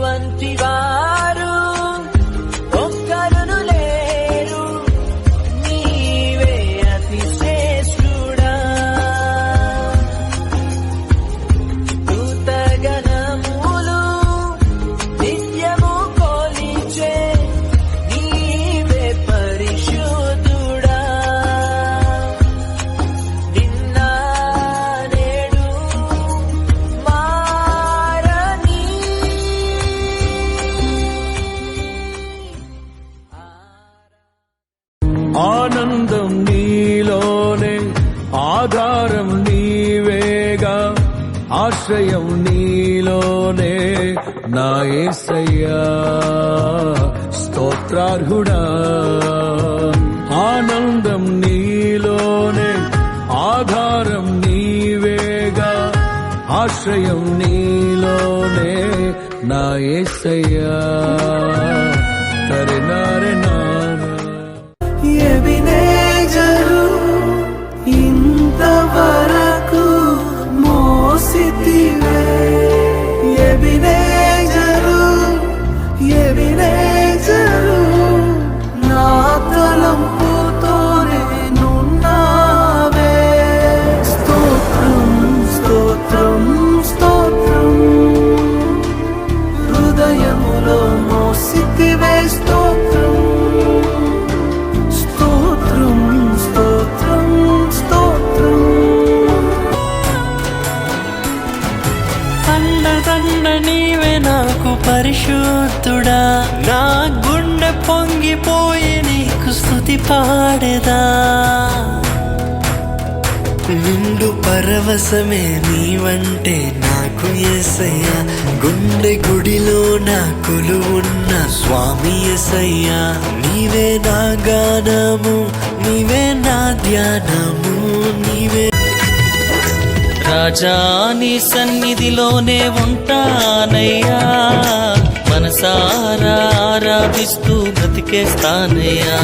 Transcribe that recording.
వంటి వారు ఒక్కరును లేరు, నీవే అతి శ్రేష్ఠుడా. దూతగణములు నిత్యము కొలిచే నీవే పరిశుద్ధుడా. నిన్న నేడు మారని ఆనందం నీలోనే, ఆధారం నీవేగా, ఆశ్రయం నీలోనే నా యేసయ్యా స్తోత్రార్హుడా. ఆనందం నీలోనే, ఆధారం నీవేగా, ఆశ్రయం నీలోనే నా యేసయ్యా తరినారే నారా. ఎబినేజరు ఇంతవరకు మోసితివే, ఎబినేజరు ఎబినేజరు నా తలంపుతోనే నున్నావే. స్తోత్రం స్తోత్రం స్తోత్రం, హృదయములో మోసితివే స్తోత్రం. స్తోత్రం స్తోత్రం స్తోత్రం. అండదండ నీవే నాకు పరిశుద్ధుడా, నా గుండె పొంగిపోయి నీకు స్తుతి పాడేదా. నిండు పరవశమే నీవంటే నాకు యేసయ్యా, గుండె గుడిలో నా కొలువున్న స్వామి యేసయ్యా. నీవే నా గానము, నీవే నా ధ్యానము, నీవే రాజా. నీ సన్నిధిలోనే ఉంటానయ్యా, మనసారా ఆరాధిస్తూ బ్రతికేస్తానయ్యా.